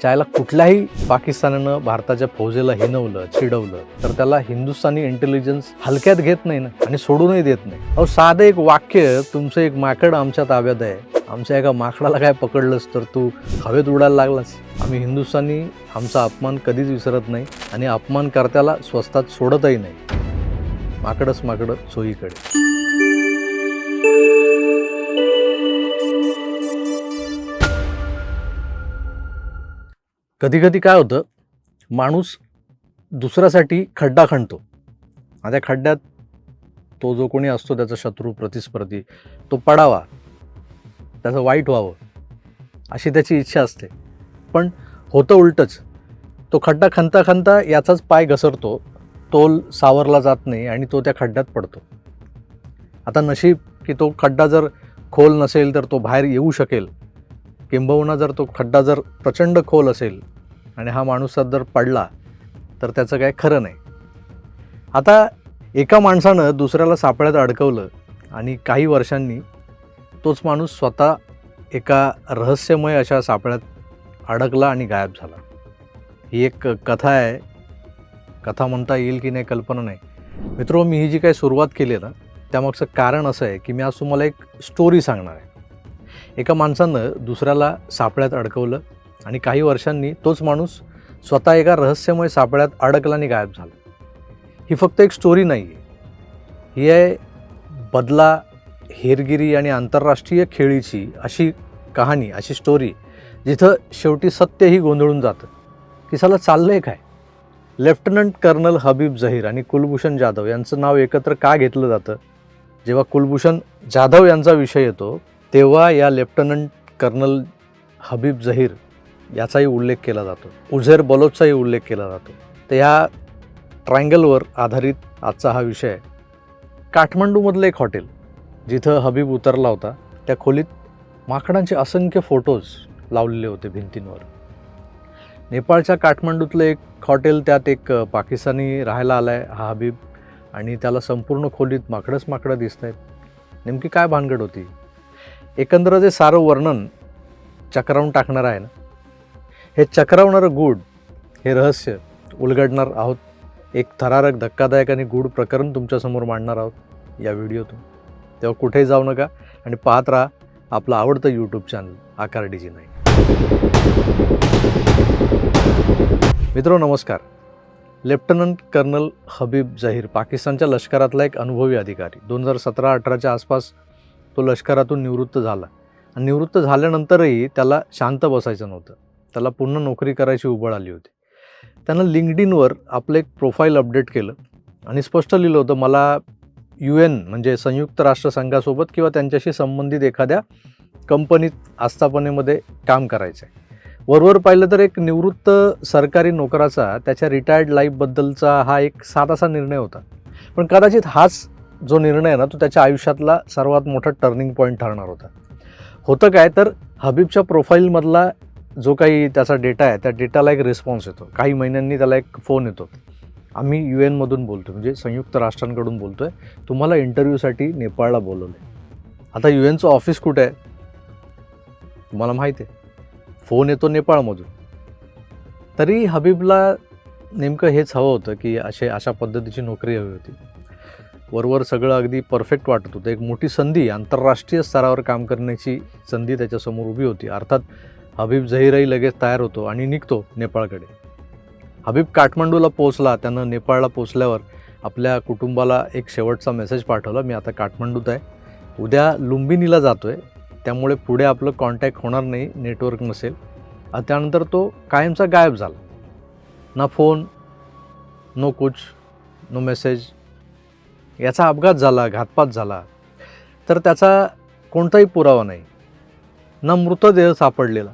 त्याला कुठल्याही पाकिस्तानानं भारताच्या फौजेला हिणवलं चिडवलं तर त्याला हिंदुस्थानी इंटेलिजन्स हलक्यात घेत नाही ना आणि सोडूनही देत नाही. अहो साधं एक वाक्य, तुमचं एक माकड आमच्या ताब्यात आहे, आमच्या एका माकडाला काय पकडलंस तर तू हवेत उडायला लागलास. आम्ही हिंदुस्थानी आमचा अपमान कधीच विसरत नाही आणि अपमानकर्त्याला स्वस्तात सोडतही नाही. माकडच माकडं चोहीकडे. कधी कधी काय होतं, माणूस दुसऱ्यासाठी खड्डा खणतो आणि त्या खड्ड्यात तो जो कोणी असतो त्याचा शत्रू प्रतिस्पर्धी तो पडावा, त्याचं वाईट व्हावं अशी त्याची इच्छा असते. पण होतं उलटंच. तो खड्डा खणता खणता याचाच पाय घसरतो, तोल सावरला जात नाही आणि तो त्या खड्ड्यात पडतो. आता नशीब की तो खड्डा जर खोल नसेल तर तो बाहेर येऊ शकेल, किंबहुना जर तो खड्डा जर प्रचंड खोल असेल आणि हा माणूस जर पडला तर त्याचं काय खरं नाही. आता एका माणसानं दुसऱ्याला सापळ्यात अडकवलं आणि काही वर्षांनी तोच माणूस स्वतः एका रहस्यमय अशा सापळ्यात अडकला आणि गायब झाला. ही एक कथा आहे. कथा म्हणता येईल की नाही कल्पना नाही. मित्रो, मी ही जी काही सुरुवात केली आहे ना, त्यामागचं कारण असं आहे की मी आज तुम्हाला एक स्टोरी सांगणार आहे. एका माणसानं दुसऱ्याला सापळ्यात अडकवलं आणि काही वर्षांनी तोच माणूस स्वतः एका रहस्यमय सापळ्यात अडकला आणि गायब झाला. ही फक्त एक स्टोरी नाही आहे, ही आहे बदला, हेरगिरी आणि आंतरराष्ट्रीय खेळीची अशी कहाणी, अशी स्टोरी जिथं शेवटी सत्यही गोंधळून जातं की साला चाललंय काय. लेफ्टनंट कर्नल हबीब झहीर आणि कुलभूषण जाधव यांचं नाव एकत्र का घेतलं जातं? जेव्हा कुलभूषण जाधव यांचा विषय येतो तेव्हा या लेफ्टनंट कर्नल हबीब झहीर याचाही उल्लेख केला जातो, उझैर बलोचचाही उल्लेख केला जातो. तर ह्या ट्रायंगलवर आधारित आजचा हा विषय आहे. काठमांडूमधलं एक हॉटेल जिथं हबीब उतरला होता, त्या खोलीत माकडांचे असंख्य फोटोज लावलेले होते भिंतींवर. नेपाळच्या काठमांडूतलं एक हॉटेल, त्यात एक पाकिस्तानी राहायला आला आहे हा हबीब आणि त्याला संपूर्ण खोलीत माकडं दिसत आहेत. नेमकी काय भानगड होती? एकंदर जे सारं वर्णन चक्रावून टाकणार आहे ना, हे चक्रावणारं गूढ, हे रहस्य उलगडणार आहोत. एक थरारक, धक्कादायक आणि गूढ प्रकरण तुमच्यासमोर मांडणार आहोत या व्हिडिओतून. तेव्हा कुठेही जाऊ नका आणि पाहत राहा आपलं आवडतं यूट्यूब चॅनल आकार DG9. मित्रो नमस्कार. लेफ्टनंट कर्नल हबीब झहीर पाकिस्तानच्या लष्करातला एक अनुभवी अधिकारी. 2017-18च्या आसपास तो लष्करातून निवृत्त झाला आणि निवृत्त झाल्यानंतरही त्याला शांत बसायचं नव्हतं. त्याला पुन्हा नोकरी करायची उबळ आली होती. त्यानं लिंक्डइनवर आपलं एक प्रोफाईल अपडेट केलं आणि स्पष्ट लिहिलं होतं, मला UN म्हणजे संयुक्त राष्ट्रसंघासोबत किंवा त्यांच्याशी संबंधित एखाद्या कंपनीत आस्थापनेमध्ये काम करायचं आहे. वरवर पाहिलं तर एक निवृत्त सरकारी नोकराचा त्याच्या रिटायर्ड लाईफबद्दलचा हा एक साधासा निर्णय होता. पण कदाचित हाच जो निर्णय आहे ना, तो त्याच्या आयुष्यातला सर्वात मोठा टर्निंग पॉईंट ठरणार होता. होतं काय तर, हबीबच्या प्रोफाईलमधला जो काही त्याचा डेटा आहे त्या डेटाला एक रिस्पॉन्स येतो. काही महिन्यांनी त्याला एक फोन येतो, आम्ही UN मधून बोलतो, म्हणजे संयुक्त राष्ट्रांकडून बोलतोय, तुम्हाला इंटरव्ह्यूसाठी नेपाळला बोलवलं आहे. आता UNचं ऑफिस कुठे आहे तुम्हाला माहिती आहे. फोन येतो नेपाळमधून. तरी हबीबला नेमकं हेच हवं होतं की अशा पद्धतीची नोकरी हवी होती. वरवर सगळं अगदी परफेक्ट वाटत होतं. एक मोठी संधी, आंतरराष्ट्रीय स्तरावर काम करण्याची संधी त्याच्यासमोर उभी होती. अर्थात हबीब झहीरही लगेच तयार होतो आणि निघतो नेपाळकडे. हबीब काठमांडूला पोहोचला. त्यानं नेपाळला पोहोचल्यावर आपल्या कुटुंबाला एक शेवटचा मेसेज पाठवला, मी आता काठमांडूत आहे, उद्या लुंबिनीला जातो आहे, त्यामुळे पुढे आपलं कॉन्टॅक्ट होणार नाही, नेटवर्क नसेल. त्यानंतर तो कायमचा गायब झाला. ना फोन, नो कुछ, नो मेसेज. याचा अपघात झाला, घातपात झाला तर त्याचा कोणताही पुरावा नाही, ना मृतदेह सापडलेला.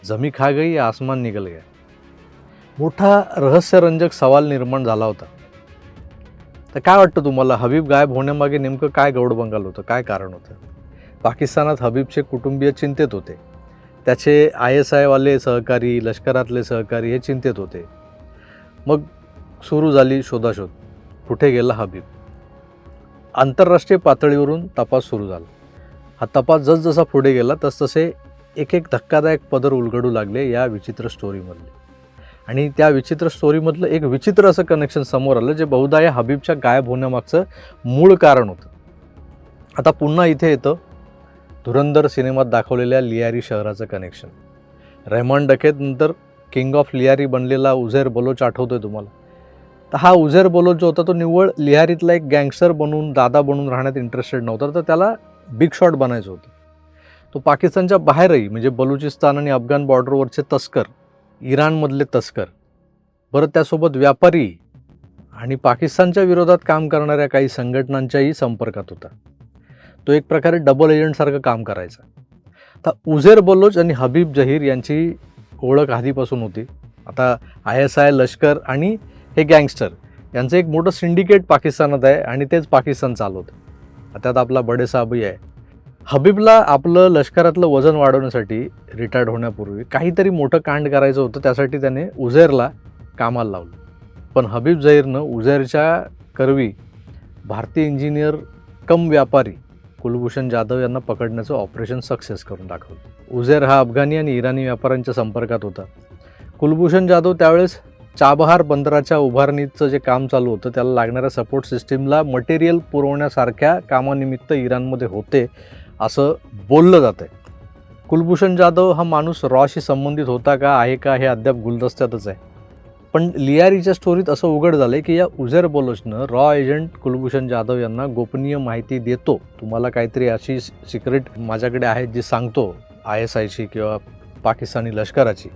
जमी खा गई या आसमान निघल गया. मोठा रहस्यरंजक सवाल निर्माण झाला होता. तर काय वाटतं तुम्हाला, हबीब गायब होण्यामागे नेमकं काय गौडबंगाल होतं, काय कारण होतं? पाकिस्तानात हबीबचे कुटुंबीय चिंतेत होते. त्याचे ISI वाले सहकारी, लष्करातले सहकारी हे चिंतेत होते. मग सुरू झाली शोधाशोध. कुठे गेला हबीब? आंतरराष्ट्रीय पातळीवरून तपास सुरू झाला. हा तपास जसजसा पुढे गेला तसतसे एक एक धक्कादायक पदर उलगडू लागले या विचित्र स्टोरीमधले. आणि त्या विचित्र स्टोरीमधलं एक विचित्र असं कनेक्शन समोर आलं, जे बहुधा या हबीबच्या गायब होण्यामागचं मूळ कारण होतं. आता पुन्हा इथे येतं धुरंधर सिनेमात दाखवलेल्या लियारी शहराचं कनेक्शन. रेहमान डकेत नंतर किंग ऑफ लियारी बनलेला उझैर बलोच आठवतोय तुम्हाला? तर हा उझैर बलोच जो होता तो निव्वळ लियारीतला एक गँगस्टर बनून, दादा बनून राहण्यात इंटरेस्टेड नव्हता, तर त्याला बिग शॉट बनायचं होतं. तो पाकिस्तानच्या बाहेरही, म्हणजे बलुचिस्तान आणि अफगाण बॉर्डरवरचे तस्कर, इराणमधले तस्कर, बरं त्यासोबत व्यापारी आणि पाकिस्तानच्या विरोधात काम करणाऱ्या काही संघटनांच्याही संपर्कात होता. तो एक प्रकारे डबल एजंटसारखं काम करायचा. आता उझैर बलोच आणि हबीब जहीर यांची ओळख आधीपासून होती. आता ISI, लष्कर आणि हे गँगस्टर यांचं एक मोठं सिंडिकेट पाकिस्तानात आहे आणि तेच पाकिस्तान चालवतं. त्यात आपला बडेसाहेबही आहे. हबीबला आपलं लष्करातलं वजन वाढवण्यासाठी रिटायर्ड होण्यापूर्वी काहीतरी मोठं कांड करायचं होतं. त्यासाठी त्याने उझैरला कामाला लावलं. पण हबीब जहीरनं उझैरच्या करवी भारतीय इंजिनियर कम व्यापारी कुलभूषण जाधव यांना पकडण्याचं ऑपरेशन सक्सेस करून दाखवलं. उझैर हा अफगाणी आणि इराणी व्यापाऱ्यांच्या संपर्कात होता. कुलभूषण जाधव त्यावेळेस चाबहार बंदराच्या उभारणीचं जे काम चालू होतं त्याला लागणाऱ्या सपोर्ट सिस्टीमला मटेरियल पुरवण्यासारख्या कामानिमित्त इराणमध्ये होते असं बोललं जातं आहे. कुलभूषण जाधव हा माणूस रॉशी संबंधित होता का, आहे का, हे अद्याप गुलदस्त्यातच आहे. पण लियारीच्या स्टोरीत असं उघड झालं आहे की या उझैर बलोचनं रॉ एजंट कुलभूषण जाधव यांना गोपनीय माहिती देतो, तुम्हाला काहीतरी अशी सिक्रेट माझ्याकडे आहे जी सांगतो ISIची किंवा पाकिस्तानी लष्कराची,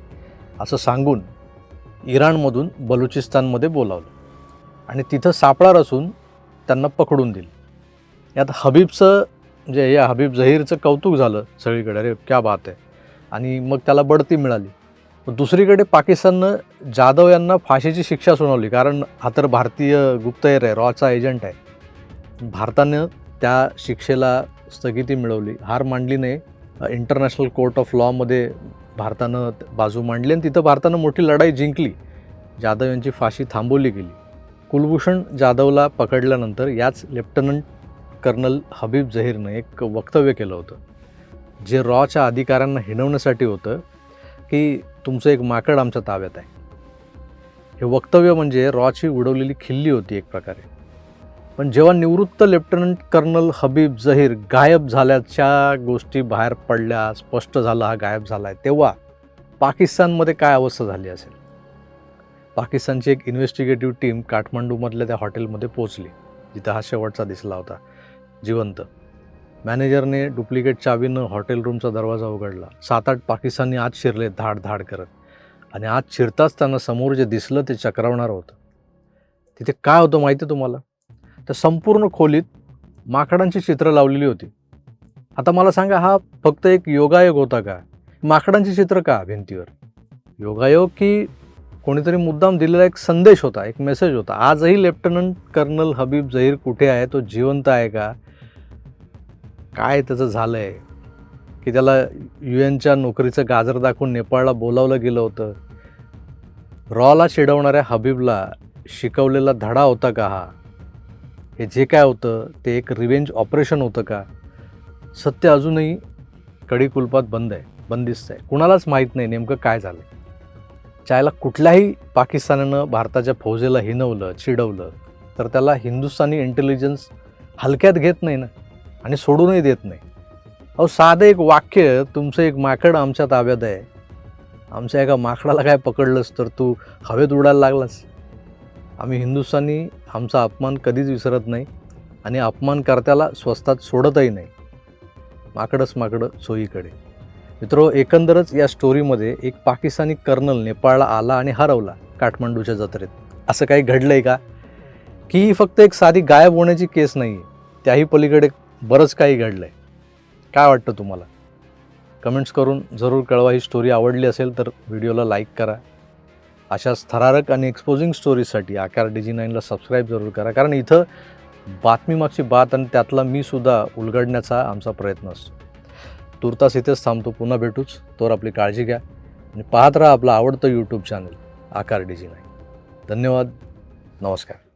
असं सांगून इराणमधून बलुचिस्तानमध्ये बोलावलं आणि तिथं सापळा रचून त्यांना पकडून दिलं. यात हबीबचं, म्हणजे या हबीब जहीरचं कौतुक झालं सगळीकडे, अरे क्या बात आहे, आणि मग त्याला बढती मिळाली. दुसरीकडे पाकिस्ताननं जाधव यांना फाशीची शिक्षा सुनावली, कारण हा तर भारतीय गुप्तहेर आहे, रॉचा एजंट आहे. भारतानं त्या शिक्षेला स्थगिती मिळवली, हार मांडली नाही. इंटरनॅशनल कोर्ट ऑफ लॉमध्ये भारतानं बाजू मांडली आणि तिथं भारतानं मोठी लढाई जिंकली. जाधव यांची फाशी थांबवली गेली. कुलभूषण जाधवला पकडल्यानंतर याच लेफ्टनंट कर्नल हबीब जहीरनं एक वक्तव्य केलं होतं, जे रॉच्या अधिकाऱ्यांना हिणवण्यासाठी होतं की तुमचं एक माकड आमच्या ताब्यात आहे. हे वक्तव्य म्हणजे रॉची उडवलेली खिल्ली होती एक प्रकारे. पण जेव्हा निवृत्त लेफ्टनंट कर्नल हबीब जहीर गायब झाल्याच्या गोष्टी बाहेर पडल्या, स्पष्ट झालं हा गायब झाला आहे, तेव्हा पाकिस्तानमध्ये काय अवस्था झाली असेल. पाकिस्तानची एक इन्व्हेस्टिगेटिव्ह टीम काठमांडूमधल्या त्या हॉटेलमध्ये पोचली जिथं हा शेवटचा दिसला होता जिवंत. मॅनेजरने डुप्लिकेट चावीनं हॉटेल रूमचा दरवाजा उघडला. 7-8 पाकिस्तानी आत शिरले धाड धाड करत, आणि आत शिरताच त्यांना समोर जे दिसलं ते चक्रावणारं होतं. तिथे काय होतं माहिती आहे तुम्हाला? तर संपूर्ण खोलीत माकडांची चित्रं लावलेली होती. आता मला सांगा, हा फक्त एक योगायोग होता का? माकडांची चित्र का भिंतीवर? योगायोग की कोणीतरी मुद्दाम दिलेला एक संदेश होता, एक मेसेज होता? आजही लेफ्टनंट कर्नल हबीब जहीर कुठे आहे, तो जिवंत आहे का, काय त्याचं झालं आहे की त्याला UN नोकरीचं गाजर दाखवून नेपाळला बोलावलं गेलं होतं? रॉला चिडवणाऱ्या हबीबला शिकवलेला धडा होता का हा? हे जे काय होतं ते एक रिव्हेंज ऑपरेशन होतं का? सत्य अजूनही कडी-कुलपात बंद आहे, बंदिस्त आहे. कुणालाच माहीत नाही नेमकं काय झालं. चायला कुठल्याही पाकिस्तानानं भारताच्या फौजेला हिणवलं, चिडवलं तर त्याला हिंदुस्थानी इंटेलिजन्स हलक्यात घेत नाही ना, आणि सोडूनही देत नाही. अहो, साधं एक वाक्य, तुमचं एक माकड आमच्या ताब्यात आहे, आमच्या एका माकडाला काय पकडलंस तर तू हवेत उडायला लागलास. आम्ही हिंदुस्थानी आमचा अपमान कधीच विसरत नाही आणि अपमानकर्त्याला स्वस्तात सोडतही नाही. माकडंच माकडं सोयीकडे. मित्रो, एकंदरच या स्टोरीमध्ये एक पाकिस्तानी कर्नल नेपाळला आला आणि हरवला काठमांडूच्या जत्रेत. असं काही घडलं आहे का? की ही फक्त एक साधी गायब होण्याची केस नाही आहे, त्याही पलीकडे बरंच काही घडलं आहे. काय वाटतं तुम्हाला? कमेंट्स करून जरूर कळवा. ही स्टोरी आवडली असेल तर व्हिडिओला लाईक करा. अशाच थरारक आणि एक्सपोजिंग स्टोरीजसाठी आकार DG9ला सबस्क्राईब जरूर करा, कारण इथं बातमीमागची बात आणि त्यातला मी सुद्धा उलगडण्याचा आमचा प्रयत्न असतो. तुर्तास इथेच थांबतो. पुन्हा भेटूच. तोवर आपली काळजी घ्या आणि पाहत राहा आपलं आवडतं YouTube चॅनल आकार DG9. धन्यवाद. नमस्कार.